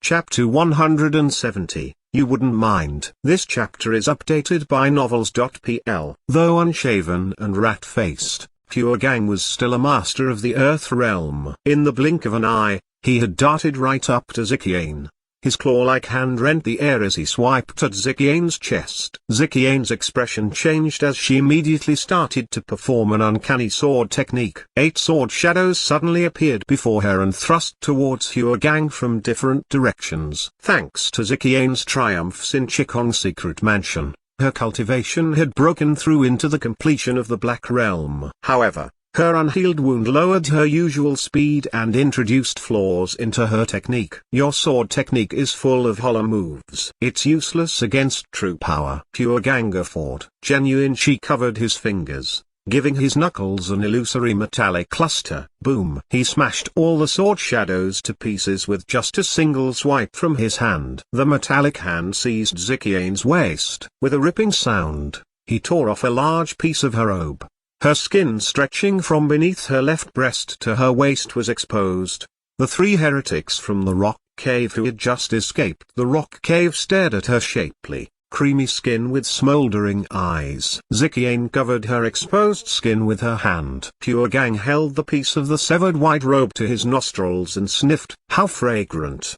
Chapter 170, You Wouldn't Mind. This chapter is updated by Novels.pl. Though unshaven and rat-faced, Pure Gang was still a master of the Earth realm. In the blink of an eye, he had darted right up to Zikiane. His claw-like hand rent the air as he swiped at Zikiane's chest. Zikiane's expression changed as she immediately started to perform an uncanny sword technique. 8 sword shadows suddenly appeared before her and thrust towards Pure Gang from different directions. Thanks to Zikiane's triumphs in Chikong's secret mansion, her cultivation had broken through into the completion of the Black Realm. However, her unhealed wound lowered her usual speed and introduced flaws into her technique. Your sword technique is full of hollow moves. It's useless against true power. Pure Gang fought. Genuine Chi covered his fingers, giving his knuckles an illusory metallic cluster. Boom! He smashed all the sword shadows to pieces with just a single swipe from his hand. The metallic hand seized Zikiane's waist. With a ripping sound, he tore off a large piece of her robe. Her skin stretching from beneath her left breast to her waist was exposed. The 3 heretics from the rock cave who had just escaped the rock cave stared at her shapely, creamy skin with smoldering eyes. Zikiane covered her exposed skin with her hand. Pure Gang held the piece of the severed white robe to his nostrils and sniffed. "How fragrant,"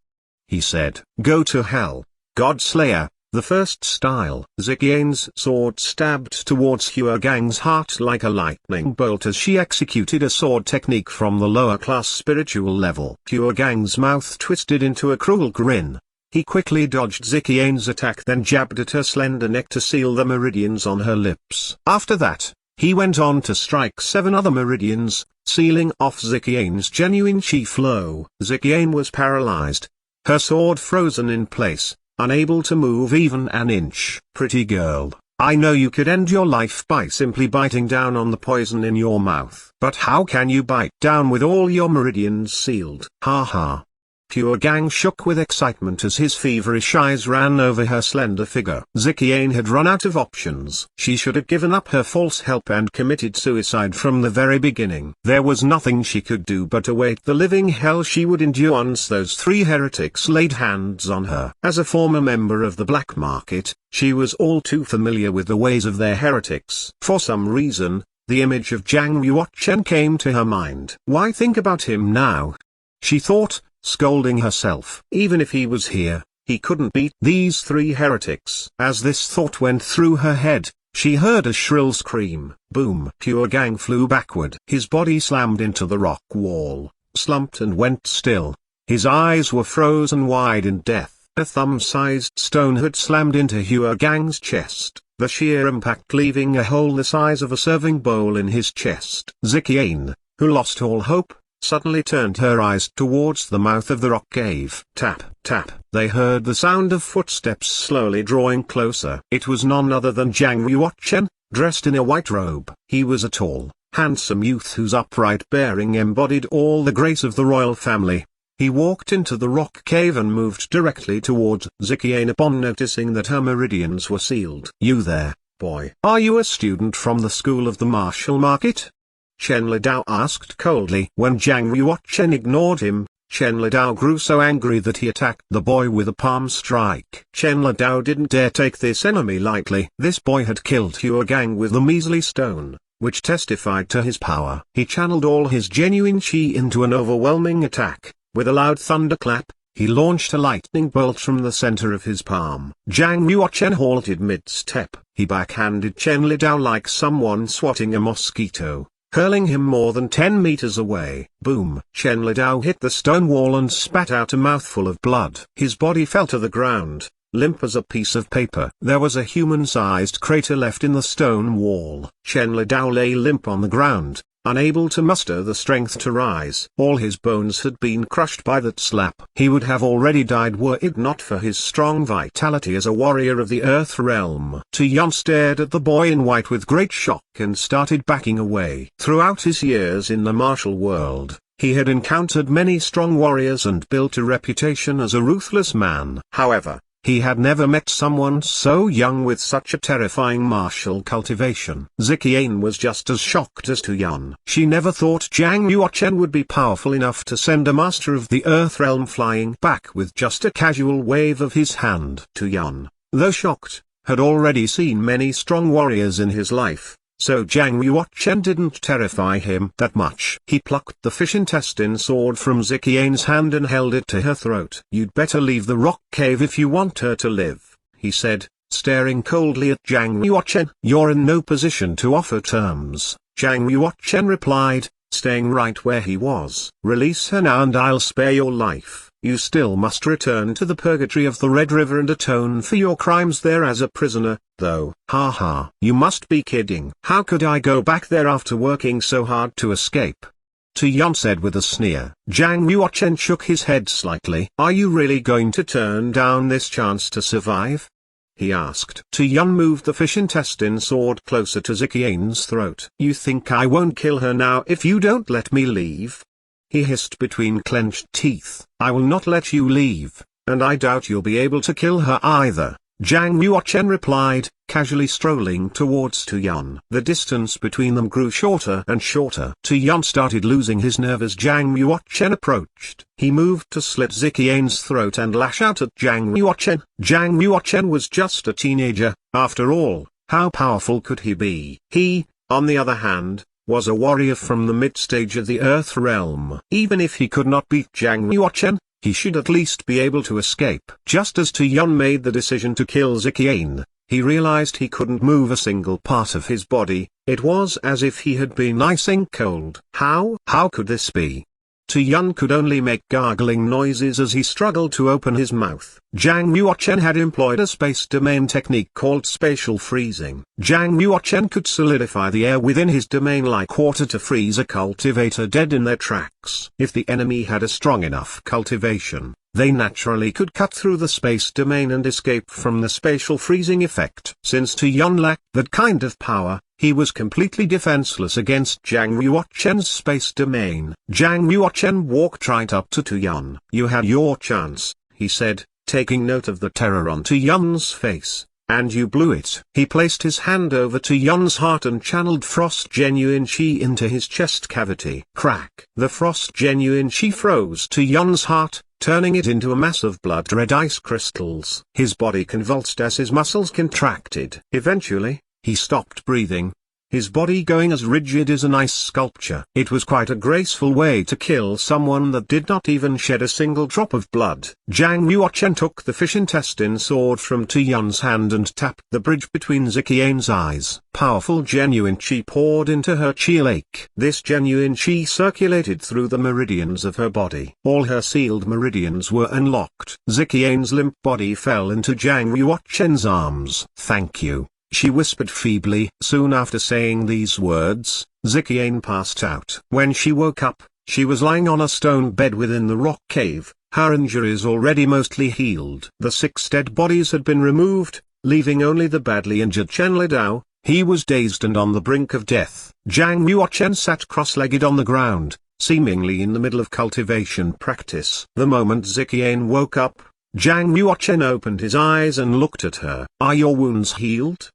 he said. "Go to hell, Godslayer." The first style. Zikiane's sword stabbed towards Pure Gang's heart like a lightning bolt as she executed a sword technique from the lower class spiritual level. Pure Gang's mouth twisted into a cruel grin. He quickly dodged Zikiane's attack, then jabbed at her slender neck to seal the meridians on her lips. After that, he went on to strike 7 other meridians, sealing off Zikiane's genuine chi flow. Zikiane was paralyzed, her sword frozen in place, unable to move even an inch. "Pretty girl, I know you could end your life by simply biting down on the poison in your mouth. But how can you bite down with all your meridians sealed? Ha ha." Pure Gang shook with excitement as his feverish eyes ran over her slender figure. Zikiane had run out of options. She should have given up her false help and committed suicide from the very beginning. There was nothing she could do but await the living hell she would endure once those 3 heretics laid hands on her. As a former member of the black market, she was all too familiar with the ways of their heretics. For some reason, the image of Zhang Yuochen came to her mind. Why think about him now? She thought, scolding herself. Even if he was here, he couldn't beat these 3 heretics. As this thought went through her head, she heard a shrill scream. Boom! Pure Gang flew backward. His body slammed into the rock wall, slumped and went still. His eyes were frozen wide in death. A thumb-sized stone had slammed into Pure Gang's chest, the sheer impact leaving a hole the size of a serving bowl in his chest. Zikiane, who lost all hope, suddenly turned her eyes towards the mouth of the rock cave. Tap, tap. They heard the sound of footsteps slowly drawing closer. It was none other than Zhang Yuochen, dressed in a white robe. He was a tall, handsome youth whose upright bearing embodied all the grace of the royal family. He walked into the rock cave and moved directly towards Zikiane upon noticing that her meridians were sealed. "You there, boy? Are you a student from the school of the martial market?" Chen Lidao asked coldly. When Zhang Yuochen ignored him, Chen Lidao grew so angry that he attacked the boy with a palm strike. Chen Lidao didn't dare take this enemy lightly. This boy had killed Pure Gang with the measly stone, which testified to his power. He channeled all his genuine chi into an overwhelming attack. With a loud thunderclap, he launched a lightning bolt from the center of his palm. Zhang Yuochen halted mid-step. He backhanded Chen Lidao like someone swatting a mosquito, hurling him more than 10 meters away. Boom! Chen Lidao hit the stone wall and spat out a mouthful of blood. His body fell to the ground, limp as a piece of paper. There was a human-sized crater left in the stone wall. Chen Lidao lay limp on the ground, unable to muster the strength to rise. All his bones had been crushed by that slap. He would have already died were it not for his strong vitality as a warrior of the Earth realm. Tuyon stared at the boy in white with great shock and started backing away. Throughout his years in the martial world, he had encountered many strong warriors and built a reputation as a ruthless man. However, He had never met someone so young with such a terrifying martial cultivation. Ziqian was just as shocked as Tu-Yun. She never thought Zhang Yuochen would be powerful enough to send a master of the Earth Realm flying back with just a casual wave of his hand. Tu-Yun, though shocked, had already seen many strong warriors in his life, so Zhang Yuochen didn't terrify him that much. He plucked the fish intestine sword from Ziqian's hand and held it to her throat. "You'd better leave the rock cave if you want her to live," he said, staring coldly at Zhang Yuochen. "You're in no position to offer terms," Zhang Yuochen replied, staying right where he was. "Release her now and I'll spare your life. You still must return to the purgatory of the Red River and atone for your crimes there as a prisoner, though." "Ha ha. You must be kidding. How could I go back there after working so hard to escape?" Tu-Yun said with a sneer. Zhang Yuochen shook his head slightly. "Are you really going to turn down this chance to survive?" he asked. Tu-Yun moved the fish intestine sword closer to Ziqian's throat. "You think I won't kill her now if you don't let me leave?" he hissed between clenched teeth. "I will not let you leave, and I doubt you'll be able to kill her either," Zhang Yuochen replied, casually strolling towards Tu-Yun. The distance between them grew shorter and shorter. Tu-Yun started losing his nerve as Zhang Yuochen approached. He moved to slit Ziqian's throat and lash out at Zhang Yuochen. Zhang Yuochen was just a teenager, after all. How powerful could he be? He, on the other hand, was a warrior from the mid-stage of the Earth Realm. Even if he could not beat Zhang Yuochen, he should at least be able to escape. Just as Tu-Yun made the decision to kill Ziqian, he realized he couldn't move a single part of his body. It was as if he had been icing cold. How could this be? Tu-Yun could only make gargling noises as he struggled to open his mouth. Zhang Yuochen had employed a space domain technique called spatial freezing. Zhang Yuochen could solidify the air within his domain like water to freeze a cultivator dead in their tracks. If the enemy had a strong enough cultivation, they naturally could cut through the space domain and escape from the spatial freezing effect. Since Tu-Yun lacked that kind of power, he was completely defenseless against Zhang Yuochen's space domain. Zhang Yuochen walked right up to Tu-Yun. "You had your chance," he said, taking note of the terror on Tu-Yun's face, "and you blew it." He placed his hand over Tu-Yun's heart and channeled Frost Genuine Qi into his chest cavity. Crack! The Frost Genuine Qi froze Tu-Yun's heart, turning it into a mass of blood-red ice crystals. His body convulsed as his muscles contracted. Eventually, he stopped breathing, his body going as rigid as an ice sculpture. It was quite a graceful way to kill someone that did not even shed a single drop of blood. Zhang Yuochen took the fish intestine sword from Tu-Yun's hand and tapped the bridge between Ziqian's eyes. Powerful genuine qi poured into her qi lake. This genuine qi circulated through the meridians of her body. All her sealed meridians were unlocked. Ziqian's limp body fell into Zhang Yuochen's arms. "Thank you," she whispered feebly. Soon after saying these words, Ziqian passed out. When she woke up, she was lying on a stone bed within the rock cave, her injuries already mostly healed. The 6 dead bodies had been removed, leaving only the badly injured Chen Lidao. He was dazed and on the brink of death. Zhang Yuochen sat cross-legged on the ground, seemingly in the middle of cultivation practice. The moment Ziqian woke up, Zhang Yuochen opened his eyes and looked at her. "Are your wounds healed?"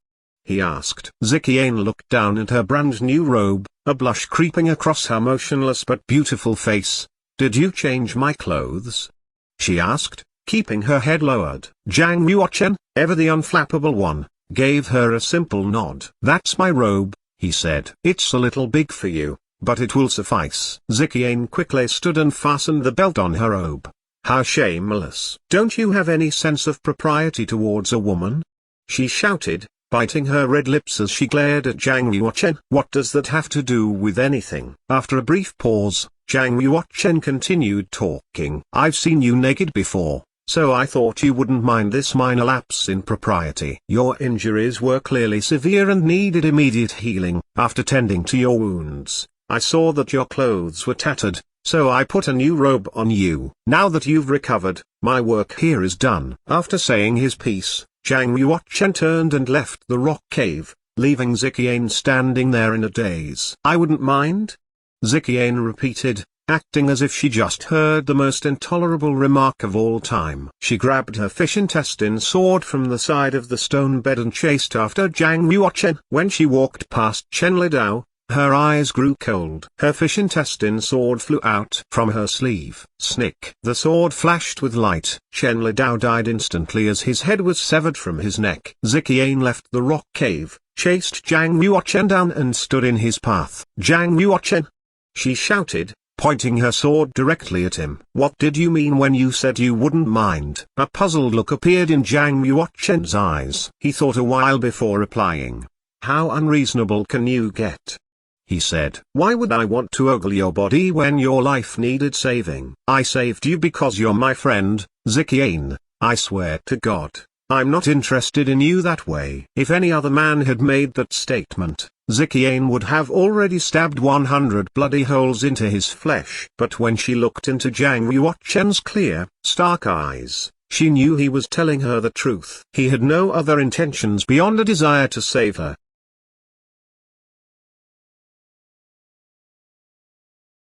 he asked. Ziqian looked down at her brand new robe, a blush creeping across her motionless but beautiful face. "Did you change my clothes?" she asked, keeping her head lowered. Zhang Yuochen, ever the unflappable one, gave her a simple nod. "That's my robe," he said. "It's a little big for you, but it will suffice." Ziqian quickly stood and fastened the belt on her robe. "How shameless. Don't you have any sense of propriety towards a woman?" she shouted, biting her red lips as she glared at Zhang Yuochen. "What does that have to do with anything?" After a brief pause, Zhang Yuochen continued talking. "I've seen you naked before, so I thought you wouldn't mind this minor lapse in propriety. Your injuries were clearly severe and needed immediate healing. After tending to your wounds, I saw that your clothes were tattered, so I put a new robe on you. Now that you've recovered, my work here is done." After saying his piece, Zhang Yuochen turned and left the rock cave, leaving Ziqian standing there in a daze. "I wouldn't mind?" Ziqian repeated, acting as if she just heard the most intolerable remark of all time. She grabbed her fish intestine sword from the side of the stone bed and chased after Zhang Yuochen. When she walked past Chen Lidao, her eyes grew cold. Her fish intestine sword flew out from her sleeve. Snick! The sword flashed with light. Chen Lidao died instantly as his head was severed from his neck. Ziqian left the rock cave, chased Zhang Yuochen down and stood in his path. "Zhang Yuochen!" she shouted, pointing her sword directly at him. "What did you mean when you said you wouldn't mind?" A puzzled look appeared in Zhang Yuochen's eyes. He thought a while before replying. "How unreasonable can you get?" he said. "Why would I want to ogle your body when your life needed saving? I saved you because you're my friend, Ziqian. I swear to God, I'm not interested in you that way." If any other man had made that statement, Ziqian would have already stabbed 100 bloody holes into his flesh. But when she looked into Zhang Yuochen's clear, stark eyes, she knew he was telling her the truth. He had no other intentions beyond a desire to save her.